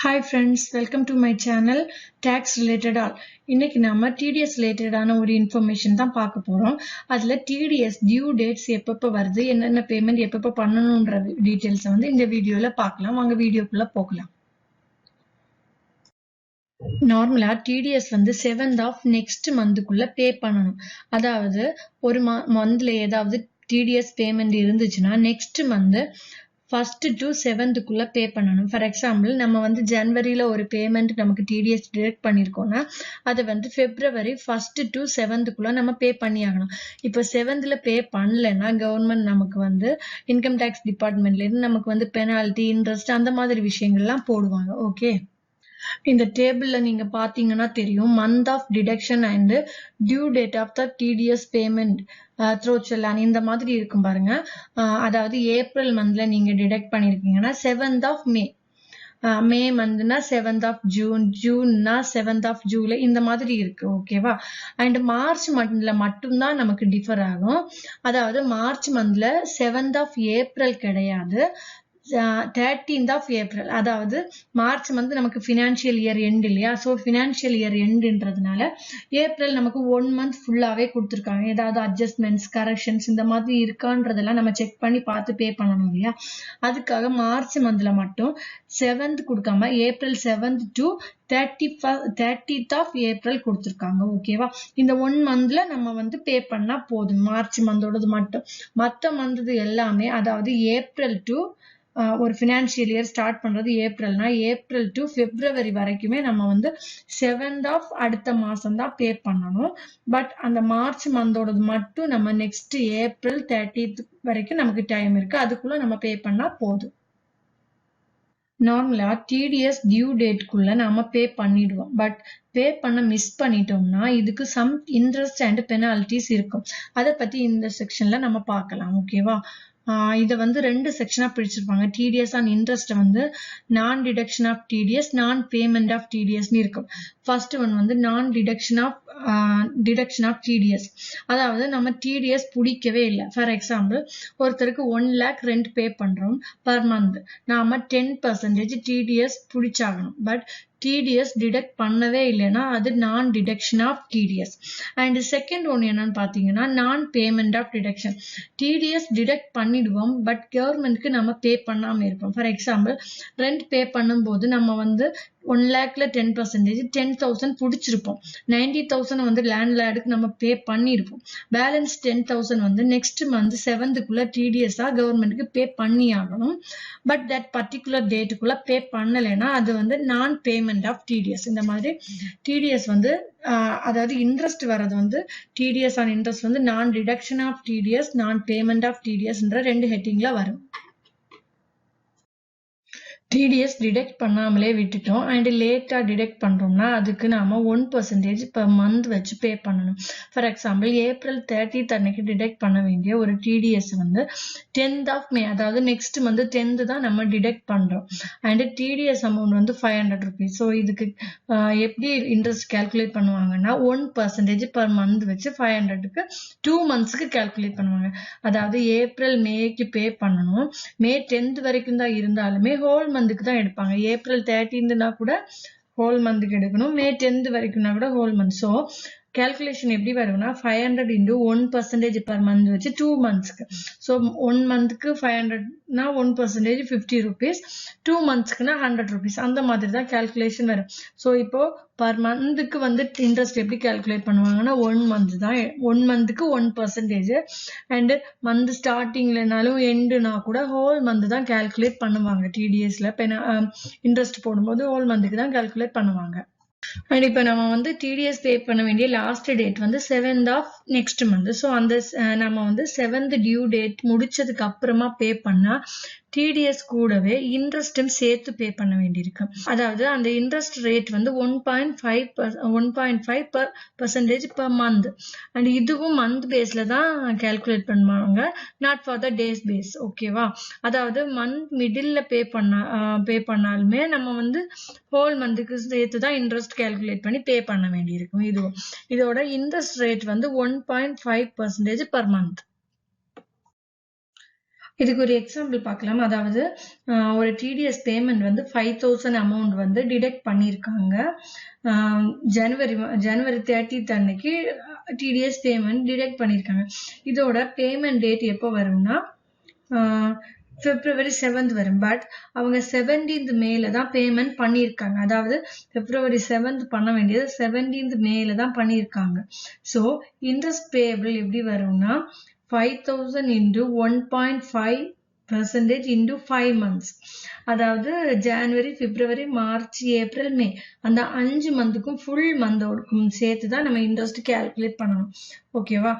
Hi friends, welcome to my channel Tax Related All. இன்னைக்கு நாம TDS ரிலேட்டடான ஒரு இன்ஃபர்மேஷன் தான் பார்க்க போறோம். அதுல TDS டியூ டேட்ஸ் எப்பப்ப வருது, என்னென்ன பேமெண்ட் எப்பப்ப பண்ணணும்ன்ற டீடைல்ஸ் வந்து இந்த வீடியோல பார்க்கலாம். வாங்க வீடியோக்குள்ள போகலாம். நார்மலா TDS வந்து 7th of next monthக்குள்ள பே பண்ணணும். அதாவது ஒரு மந்த்ல ஏதாவது TDS பேமெண்ட் இருந்துச்சுன்னா next month 1st to 7th குள்ள பே பண்ணணும். ஃபார் எக்ஸாம்பிள் நம்ம வந்து ஜனவரியில ஒரு பேமெண்ட் நமக்கு TDS டிடெக்ட் பண்ணிருக்கோம்னா அதை வந்து February 1st to 7th குள்ள நம்ம பே பண்ணி ஆகணும். இப்போ 7thல பே பண்ணலன்னா கவர்மெண்ட் நமக்கு வந்து இன்கம் டேக்ஸ் டிபார்ட்மெண்ட்ல இருந்து நமக்கு வந்து பெனால்டி, இன்ட்ரெஸ்ட் அந்த மாதிரி விஷயங்கள்லாம் போடுவாங்க. ஓகே, இந்த டேபிள்ல நீங்க பாத்தீங்கன்னா தெரியும் month of deduction and due date of the TDS payment through இந்த மாதிரி இருக்கும் பாருங்க. அதாவது ஏப்ரல் மந்த்ல நீங்க டிடெக்ட் பண்ணிருக்கீங்கன்னா 7th of May, மே மந்த்னா 7th of June, ஜூன்னா 7th of July இந்த மாதிரி இருக்கு. ஓகேவா? அண்ட் மார்ச் மந்த்ல மட்டும்தான் நமக்கு டிஃபர் ஆகும். அதாவது மார்ச் மந்த்ல 7th of April கிடையாது, 13th of April. அதாவது மார்ச் மந்த் நமக்கு ஃபினான்ஷியல் இயர் எண்ட் இல்லையா? ஸோ ஃபினான்ஷியல் இயர் எண்ட்ன்றதுனால ஏப்ரல் நமக்கு 1 month ஃபுல்லாவே கொடுத்துருக்காங்க. ஏதாவது அட்ஜஸ்ட்மெண்ட்ஸ், கரெக்ஷன்ஸ் இந்த மாதிரி இருக்கான்றதெல்லாம் நம்ம செக் பண்ணி பார்த்து பே பண்ணணும் இல்லையா? அதுக்காக மார்ச் மந்த்ல மட்டும் 7th கொடுக்காம April 7th to 30th of April கொடுத்துருக்காங்க. ஓகேவா? இந்த 1 monthல நம்ம வந்து பே பண்ணா போதும். மார்ச் மந்தோடது மட்டும். மற்ற மந்த் எல்லாமே, அதாவது ஏப்ரல் டு ஒரு ஃபினான்ஷியல் இயர் ஸ்டார்ட் பண்றது ஏப்ரல்னா ஏப்ரல் டு February வரைக்குமே நம்ம வந்து 7th of அடுத்த மாசம் தான் பே பண்ணணும். பட் அந்த மார்ச் மந்தோடது மட்டும் நம்ம நெக்ஸ்ட் ஏப்ரல் 30th வரைக்கும் நமக்கு டைம் இருக்கு, அதுக்குள்ள நம்ம பே பண்ணா போதும். நார்மலா TDS டியூ டேட்குள்ள நாம பே பண்ணிடுவோம். பட் பே பண்ண மிஸ் பண்ணிட்டோம்னா இதுக்கு சம் இன்ட்ரெஸ்ட் அண்ட் பெனால்டிஸ் இருக்கும். அதை பத்தி இந்த செக்ஷன்ல நம்ம பார்க்கலாம். ஓகேவா? இதை வந்து 2 செக்ஷனா பிரிச்சிருப்பாங்க. TDS ஆன் இன்ட்ரெஸ்ட் வந்து நான் டிடக்ஷன் ஆஃப் TDS, நான் பேமெண்ட் ஆஃப் TDSன்னு இருக்கும். ஃபர்ஸ்ட் ஒன் வந்து நான் டிடக்ஷன் ஆஃப் TDS. அதாவது நம்ம TDS பிடிக்கவே இல்லை. ஃபார் எக்ஸாம்பிள் ஒருத்தருக்கு 1 lakh ரெண்ட் பே பண்றோம் பர் மந்த், நாம 10% TDS பிடிச்சாகணும். பட் TDS டிடெக்ட் பண்ணவே இல்லைன்னா அது நான் deduction of TDS. And second one என்னன்னு பாத்தீங்கன்னா நான் payment of deduction. TDS detect பண்ணிடுவோம், பட் கவர்மெண்ட்க்கு நம்ம பே பண்ணாம இருப்போம். ஃபார் எக்ஸாம்பிள் ரெண்ட் பே பண்ணும்போது நம்ம வந்து 1 lakhல 10% 10,000 பிடிச்சிருப்போம். 90,000 வந்து லேண்ட்லார்டுக்கு நம்ம பே பண்ணிருப்போம். பேலன்ஸ் 10,000 வந்து நெக்ஸ்ட் மந்த் 7thக்குள்ள TDS கவர்மெண்ட்க்கு பே பண்ணி ஆகணும். பட் தட் பர்டிகுலர் டேட்டுக்குள்ள பே பண்ணலைன்னா அது வந்து நான் பேமெண்ட் ஆஃப் TDS. இந்த மாதிரி TDS வந்து அதாவது இன்ட்ரெஸ்ட் வர்றது வந்து TDS ஆன் இன்ட்ரெஸ்ட் வந்து நான் டிடக்ஷன் ஆஃப் TDS, நான் பேமெண்ட் ஆஃப் TDSன்ற 2 ஹெட்டிங்ல வரும். TDS டிடெக்ட் பண்ணாமலே விட்டுட்டோம் அண்ட் லேட்டா டிடெக்ட் பண்றோம்னா அதுக்கு நாம 1% per month வச்சு பே பண்ணணும். ஃபார் எக்ஸாம்பிள் ஏப்ரல் 30th அன்னைக்கு டிடெக்ட் பண்ண வேண்டிய ஒரு TDS வந்து 10th of May, அதாவது நெக்ஸ்ட் மந்த் 10th தான் நம்ம டிடெக்ட் பண்றோம். அண்ட் TDS அமௌண்ட் வந்து 500 rupees. ஸோ இதுக்கு எப்படி இன்ட்ரெஸ்ட் கால்குலேட் பண்ணுவாங்கன்னா 1% per month வச்சு 500க்கு 2 monthsக்கு கால்குலேட் பண்ணுவாங்க. அதாவது ஏப்ரல் மேக்கு பே பண்ணணும். மே 10th வரைக்கும் தான் இருந்தாலுமே ஹோல் மந்த்க்கு தான் எடுப்பாங்க. ஏப்ரல் 13னா கூட ஹோல் மந்த்க்கு எடுக்கணும், மே 10th வரைக்கும்னா கூட ஹோல் மந்த். ஸோ கால்குலேஷன் எப்படி வரும்னா 500 into 1% per month வச்சு 2 monthsக்கு. ஸோ 1 monthக்கு 500னா 1% 50 rupees, 2 monthsக்குனா 100 rupees. அந்த மாதிரி தான் கால்குலேஷன் வரும். ஸோ இப்போ பர் மந்த்க்கு வந்து இன்ட்ரெஸ்ட் எப்படி கால்குலேட் பண்ணுவாங்கன்னா 1 month தான், 1 monthக்கு 1% அண்ட் மந்த் ஸ்டார்டிங்லனாலும் எண்டுனா கூட ஹோல் மந்த் தான் கால்குலேட் பண்ணுவாங்க. TDSல இன்ட்ரெஸ்ட் போடும்போது ஹோல் மந்த்க்கு தான் கால்குலேட் பண்ணுவாங்க. அண்ட் இப்ப நம்ம வந்து TDS பே பண்ண வேண்டிய லாஸ்ட் டேட் வந்து 7th of next month. So அந்த நம்ம வந்து 7th டியூ டேட் முடிச்சதுக்கு அப்புறமா பே பண்ணா TDS கூடவே இன்ட்ரெஸ்டும் சேர்த்து பே பண்ண வேண்டியிருக்கு. அதாவது அந்த இன்ட்ரெஸ்ட் ரேட் வந்து 1.5% per month. அண்ட் இதுவும் மந்த் பேஸ்ல தான் கால்குலேட் பண்ணுவாங்க, not for the days base. ஓகேவா? அதாவது மந்த் மிடில்ல பே பண்ணாலுமே நம்ம வந்து ஹோல் மந்த்துக்கு சேர்த்து தான் இன்ட்ரெஸ்ட் கால்குலேட் பண்ணி பே பண்ண வேண்டியிருக்கும். இதோட இன்ட்ரெஸ்ட் ரேட் வந்து 1.5% per month. இதுக்கு ஒரு எக்ஸாம்பிள் பார்க்கலாம். அதாவது ஒரு TDS பேமெண்ட் வந்து 5000 அமௌண்ட் வந்து டிடெக்ட் பண்ணியிருக்காங்க. ஜனவரி 30th அன்னைக்கு TDS பேமெண்ட் டிடெக்ட் பண்ணியிருக்காங்க. இதோட பேமெண்ட் டேட் எப்போ வரும்னா February 7th வரும். பட் அவங்க 17th மேல தான் பேமெண்ட் பண்ணியிருக்காங்க. அதாவது February 7th பண்ண வேண்டியது 17th மேல தான் பண்ணியிருக்காங்க. ஸோ இன்ட்ரெஸ்ட் பேயபிள் எப்படி வரும்னா 5000 into 1.5% into 5 months. அதாவது ஜனவரி, பிப்ரவரி, மார்ச், ஏப்ரல், மே அந்த 5 மந்த்துக்கும் ஃபுல் மந்தோடுக்கும் சேர்த்து தான் நம்ம இன்ட்ரெஸ்ட் கால்குலேட் பண்ணணும். ஓகேவா?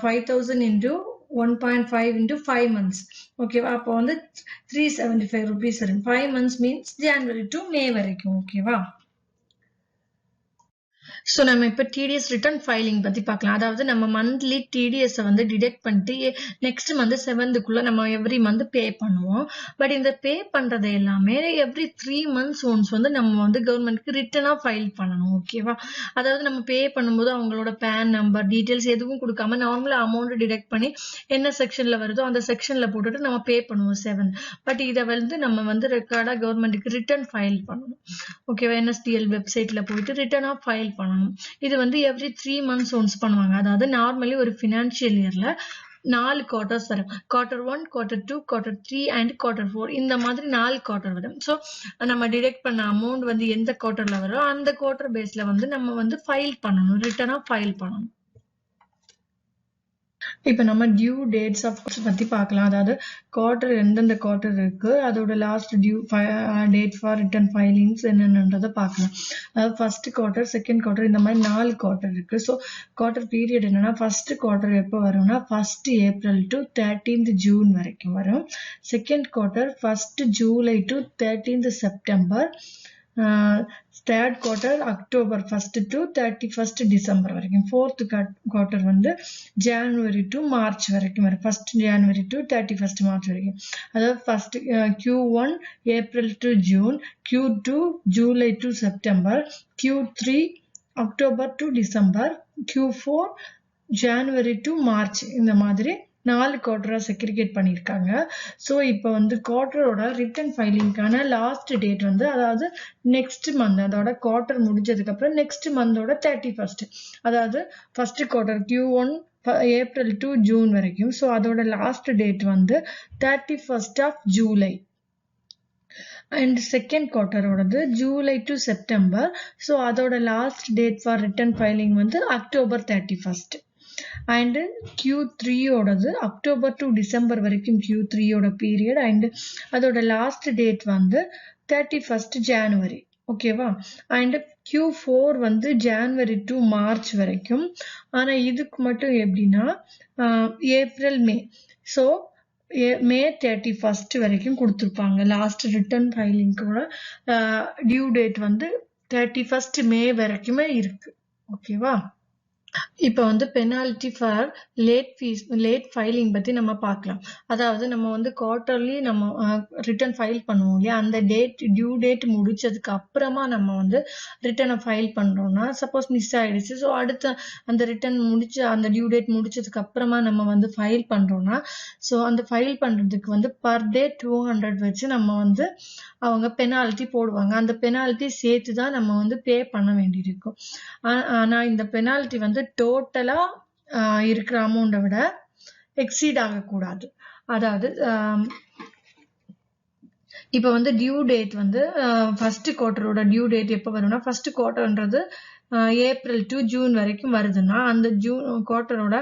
5000 into 1.5 into 5 months. ஓகேவா? அப்போ வந்து 375 rupees வரும். 5 months means ஜனவரி to மே வரைக்கும். ஓகேவா? ஸோ நம்ம இப்போ TDS ரிட்டர்ன் ஃபைலிங் பற்றி பார்க்கலாம். அதாவது நம்ம மந்த்லி TDS வந்து டிடெக்ட் பண்ணிட்டு நெக்ஸ்ட் மந்த் 7th நம்ம எவ்ரி மந்த் பே பண்ணுவோம். பட் இந்த பே பண்ணுறது எல்லாமே எவ்ரி 3 months ஒன்ஸ் வந்து நம்ம வந்து கவர்மெண்ட்க்கு ரிட்டனாக ஃபைல் பண்ணணும். ஓகேவா? அதாவது நம்ம பே பண்ணும்போது அவங்களோட பேன் நம்பர் டீட்டெயில்ஸ் எதுவும் கொடுக்காம நார்மலாக அமௌண்ட் டிடெக்ட் பண்ணி என்ன செக்ஷனில் வருதோ அந்த செக்ஷனில் போட்டுட்டு நம்ம பே பண்ணுவோம் 7. பட் இதை வந்து நம்ம வந்து ரெக்கார்டாக கவர்மெண்ட்டுக்கு ரிட்டர்ன் ஃபைல் பண்ணணும். ஓகேவா? NSDL வெப்சைட்டில் போயிட்டு ரிட்டனாக ஃபைல் பண்ணணும். இது வந்து எவ்ரி 3 months ஒன்ஸ் பண்ணுவாங்க. அதாவது நார்மலி ஒரு ஃபினான்ஷியல் இயர்ல 4 குவார்டர்ஸ் வரும். Q1, Q2, Q3 and Q4 இந்த மாதிரி 4 குவார்டர் வரும். ஸோ நம்ம டிடெக்ட் பண்ண அமௌண்ட் வந்து எந்த குவார்டர்ல வரும் அந்த குவார்டர் பேஸ்ல வந்து நம்ம வந்து ஃபைல் பண்ணணும், ரிட்டனா ஃபைல் பண்ணணும். இப்போ நம்ம டியூ டேட்ஸ் ஆஃப் பற்றி பார்க்கலாம். அதாவது குவார்டர் எந்தெந்த குவார்டர் இருக்கு, அதோட last due date for return filings என்னென்னன்றதை பார்க்கலாம். அதாவது ஃபர்ஸ்ட் குவார்டர், செகண்ட் குவார்டர் இந்த மாதிரி 4 குவார்டர் இருக்கு. ஸோ குவார்டர் பீரியட் என்னன்னா ஃபர்ஸ்ட் குவார்டர் எப்போ வரும்னா 1st April to 13th June வரைக்கும் வரும். Second quarter 1st July to 13th September. Third quarter October 1st to 31st December வரைக்கும். ஃபோர்த் குவார்டர் வந்து ஜனவரி டு மார்ச் வரைக்கும் வரும். 1st January to 31st March வரைக்கும். அதாவது first Q1 April to June, Q2 July to September, Q3 October to December, Q4 January to March இந்த மாதிரி 4 குவார்டரா segregate பண்ணியிருக்காங்க. So இப்போ வந்து குவார்டரோட ரிட்டர்ன் ஃபைலிங்கான லாஸ்ட் டேட் வந்து அதாவது நெக்ஸ்ட் மந்த், அதோட குவார்டர் முடிஞ்சதுக்கு அப்புறம் நெக்ஸ்ட் மந்தோட 31st. அதாவது first quarter Q1 April to June வரைக்கும். ஸோ அதோட லாஸ்ட் டேட் வந்து 31st July. அண்ட் செகண்ட் குவார்டரோடது ஜூலை டு செப்டம்பர். ஸோ அதோட last date for return filing வந்து அக்டோபர் 31st. அண்ட் Q3 ஓடது அக்டோபர் டு டிசம்பர் வரைக்கும் Q3 ஓட பீரியட். அண்ட் அதோட லாஸ்ட் டேட் வந்து 31st January. ஓகேவா? அண்ட் Q4 வந்து ஜனவரி டு மார்ச் வரைக்கும். ஆனா இதுக்கு மட்டும் எப்படின்னா ஏப்ரல், மே. ஸோ மே 31st வரைக்கும் கொடுத்துருப்பாங்க. லாஸ்ட் ரிட்டர்ன் ஃபைலிங்கோட டியூ டேட் வந்து 31st May வரைக்குமே இருக்கு. ஓகேவா? இப்போ வந்து பெனால்டி ஃபார் லேட் ஃபைலிங் பற்றி நம்ம பார்க்கலாம். அதாவது நம்ம வந்து குவார்டர்லி நம்ம ரிட்டர்ன் ஃபைல் பண்ணுவோம் இல்லையா, அந்த டியூ டேட் முடிச்சதுக்கு அப்புறமா நம்ம வந்து ரிட்டர்னை ஃபைல் பண்ணுறோம்னா சப்போஸ் மிஸ் ஆயிடுச்சு. ஸோ அடுத்த அந்த ரிட்டர்ன் அந்த டியூ டேட் முடிச்சதுக்கு அப்புறமா நம்ம வந்து ஃபைல் பண்ணுறோம்னா ஸோ அந்த ஃபைல் பண்ணுறதுக்கு வந்து பர் டே 200 வச்சு நம்ம வந்து அவங்க பெனால்ட்டி போடுவாங்க. அந்த பெனால்ட்டி சேர்த்து தான் நம்ம வந்து பே பண்ண வேண்டியிருக்கும். ஆனால் இந்த பெனால்ட்டி வந்து டோட்டலா இருக்கிற அமௌண்ட்டை விட எக்ஸீட் ஆகக்கூடாது. அதாவது இப்போ வந்து டியூ டேட் வந்து ஃபர்ஸ்ட் குவார்டரோட டியூ டேட் எப்போ வரும்னா ஃபர்ஸ்ட் குவார்டர்ன்றது ஏப்ரல் டு ஜூன் வரைக்கும் வருதுன்னா அந்த குவார்டரோட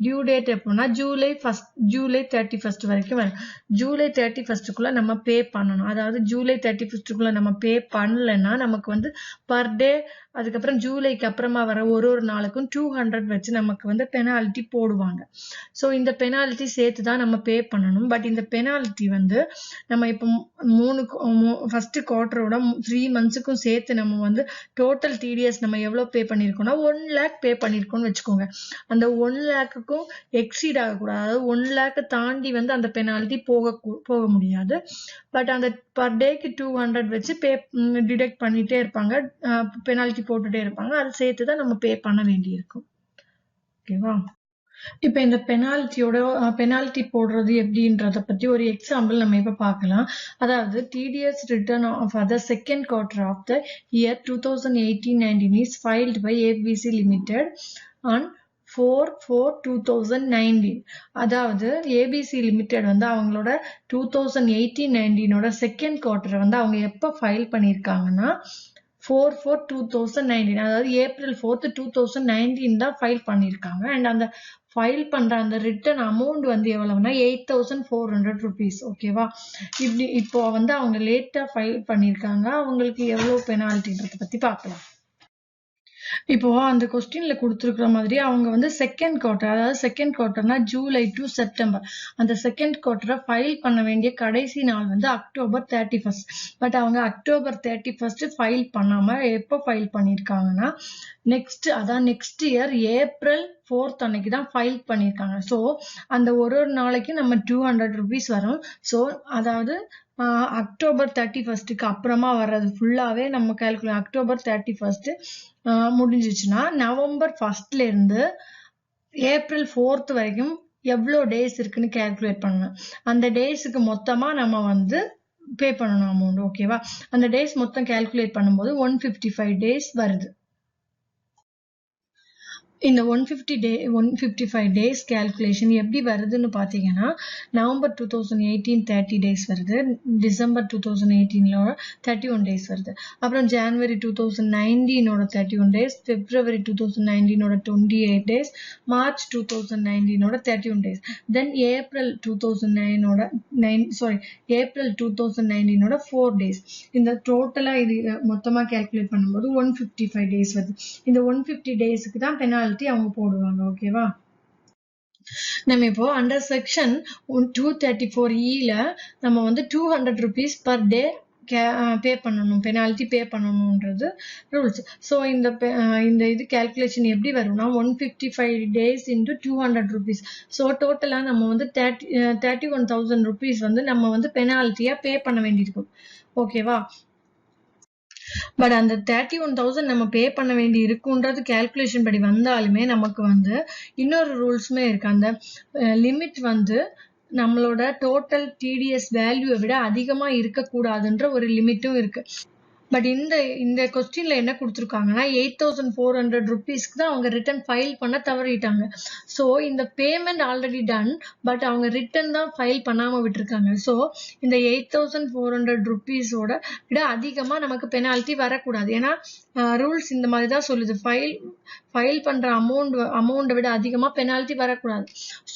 டியூ டேட் எப்போனா ஜூலை 31st வரைக்கும் வரும். ஜூலை 31st நம்ம பே பண்ணணும். அதாவது ஜூலை 31st நம்ம பே பண்ணலைன்னா நமக்கு வந்து பர் டே அதுக்கப்புறம் ஜூலைக்கு அப்புறமா வர ஒரு நாளுக்கும் 200 வச்சு நமக்கு வந்து பெனால்ட்டி போடுவாங்க. ஸோ இந்த பெனால்ட்டி சேர்த்து தான் நம்ம பே பண்ணணும். பட் இந்த பெனால்ட்டி வந்து நம்ம இப்போ ஃபர்ஸ்ட் குவார்டரோட 3 monthsக்கும் சேர்த்து நம்ம வந்து டோட்டல் டிடிஎஸ் நம்ம எவ்வளோ பே பண்ணியிருக்கோம்னா 1 lakh பே பண்ணியிருக்கோம்னு வச்சுக்கோங்க. அந்த 1 lakhக்கும் எக்ஸீட் ஆகக்கூடாது. அதாவது 1 lakh தாண்டி வந்து அந்த பெனால்ட்டி போக முடியாது. பட் அந்த பர் டேக்கு 200 வச்சு டிடெக்ட் பண்ணிட்டே இருப்பாங்க, பெனால்ட்டி போட்டுட்டே இருப்பாங்க. அதை சேர்த்து தான் நம்ம பே பண்ண வேண்டியிருக்கும். ஓகேவா? இப்போ இந்த பெனால்ட்டி போடுறது எப்படின்றத பத்தி ஒரு எக்ஸாம்பிள் நம்ம இப்ப பார்க்கலாம். அதாவது TDS return of the second quarter of the year 2018-19 is filed by ABC Limited on 4/4/2019. அதாவது ABC Limited வந்து அவங்களோட 2018-19 செகண்ட் குவார்டர் வந்து அவங்க எப்ப ஃபைல் பண்ணிருக்காங்கன்னா 4/4/2019, அதாவது April 4th 2019 தான் ஃபைல் பண்ணிருக்காங்க. அண்ட் அந்த ஃபைல் பண்ற அந்த ரிட்டர்ன் அமௌண்ட் வந்து எவ்வளவுனா 8,400 rupees. ஓகேவா? இப்போ வந்து அவங்க லேட்டா ஃபைல் பண்ணிருக்காங்க, அவங்களுக்கு எவ்வளவு பெனால்ட்டின்றத பத்தி பார்க்கலாம். இப்போ அந்த கொஸ்டின்ல கொடுத்திருக்கிற மாதிரி அவங்க வந்து செகண்ட் குவார்டர், அதாவது செகண்ட் குவார்டர்னா ஜூலை டு செப்டம்பர், அந்த செகண்ட் குவார்டரை ஃபைல் பண்ண வேண்டிய கடைசி நாள் வந்து October 31st. பட் அவங்க October 31st ஃபைல் பண்ணாம எப்போ ஃபைல் பண்ணிருக்காங்கன்னா நெக்ஸ்ட் இயர் April 4th அன்னைக்கு தான் ஃபைல் பண்ணிருக்காங்க. ஸோ அந்த ஒரு நாளைக்கு நம்ம 200 rupees வரும். ஸோ அதாவது October 31st அப்புறமா வர்றது ஃபுல்லாவே நம்ம calculate. October 31st முடிஞ்சிச்சுன்னா November 1st இருந்து April 4th வரைக்கும் எவ்வளோ டேஸ் இருக்குன்னு கால்குலேட் பண்ணுவேன். அந்த டேஸுக்கு மொத்தமா நம்ம வந்து பே பண்ணணும் அமௌண்ட். ஓகேவா? அந்த டேஸ் மொத்தம் கால்குலேட் பண்ணும்போது 155 டேஸ் வருது. இந்த 155 டேஸ் கால்குலேஷன் எப்படி வருதுன்னு பாத்தீங்கன்னா, நவம்பர் 2018 30 டேஸ் வருது, டிசம்பர் 2018 31 டேஸ் வருது, அப்புறம் ஜனவரி 2019 31 டேஸ், பிப்ரவரி 2019 28 டேஸ், மார்ச் 2019 31 டேஸ், தென் ஏப்ரல் 2019 4 டேஸ். இந்த டோட்டலா இது மொத்தமா கால்குலேட் பண்ணும்போது 155 டேஸ் வருது. இந்த 150 டேஸ்க்கு தான் பெனால்ட்டி அவங்க போடுவாங்க. ஓகேவா? நம்ம இப்போ அண்டர் செக்ஷன் 234E நம்ம வந்து 200 rupees per day பே பண்ணணும், பெனால்ட்டி பே பண்ணணும்ன்றது ரூல்ஸ். ஸோ இந்த இது கால்குலேஷன் எப்படி வரும்னா 155 days into 200 rupees. ஸோ டோட்டலா நம்ம வந்து 31,000 rupees வந்து நம்ம வந்து பெனால்ட்டியா பே பண்ண வேண்டியிருக்கும். ஓகேவா? பட் அந்த 31,000 நம்ம பே பண்ண வேண்டி இருக்குன்றது கால்குலேஷன் படி வந்தாலுமே நமக்கு வந்து இன்னொரு ரூல்ஸுமே இருக்கு. அந்த லிமிட் வந்து நம்மளோட டோட்டல் டிடிஎஸ் வேல்யூவை விட அதிகமா இருக்கக்கூடாதுன்ற ஒரு லிமிட்டும் இருக்கு. பட் இந்த கொஸ்டின்ல என்ன கொடுத்துருக்காங்கன்னா 8,400 rupeesக்கு தான் அவங்க ரிட்டர்ன் ஃபைல் பண்ண தவறிட்டாங்க. ஸோ இந்த பேமெண்ட் ஆல்ரெடி டன், பட் அவங்க ரிட்டர்ன் தான் ஃபைல் பண்ணாம விட்டுருக்காங்க. ஸோ இந்த 8,400 rupeesோட விட அதிகமா நமக்கு பெனால்ட்டி வரக்கூடாது. ஏன்னா ரூல்ஸ் இந்த மாதிரி தான் சொல்லுது, ஃபைல் பண்ற அமௌண்ட்டை விட அதிகமா பெனால்ட்டி வரக்கூடாது.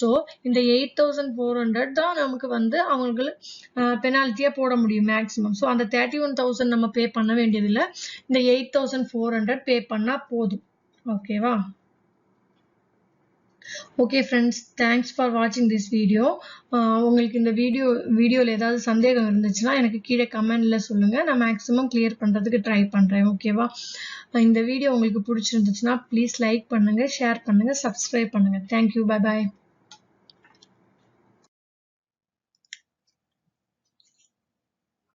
ஸோ இந்த 8,400 தான் நமக்கு வந்து அவங்களுக்கு பெனால்ட்டியா போட முடியும் மேக்சிமம். ஸோ அந்த 31,000 நம்ம பே பண்ண வேண்டியதில்லை, இந்த 8,400 பே பண்ணா போதும். ஓகேவா? ஓகே ஃப்ரெண்ட்ஸ், தேங்க்ஸ் ஃபார் வாட்சிங் திஸ் வீடியோ. உங்களுக்கு இந்த வீடியோவில் ஏதாவது சந்தேகம் இருந்துச்சுன்னா எனக்கு கீழே கமெண்ட்ல சொல்லுங்க, நான் மேக்ஸிமம் கிளியர் பண்றதுக்கு ட்ரை பண்றேன். ஓகேவா? இந்த வீடியோ உங்களுக்கு பிடிச்சிருந்துச்சுன்னா ப்ளீஸ் லைக் பண்ணுங்க, ஷேர் பண்ணுங்க, சப்ஸ்கிரைப் பண்ணுங்க. Thank you, bye bye.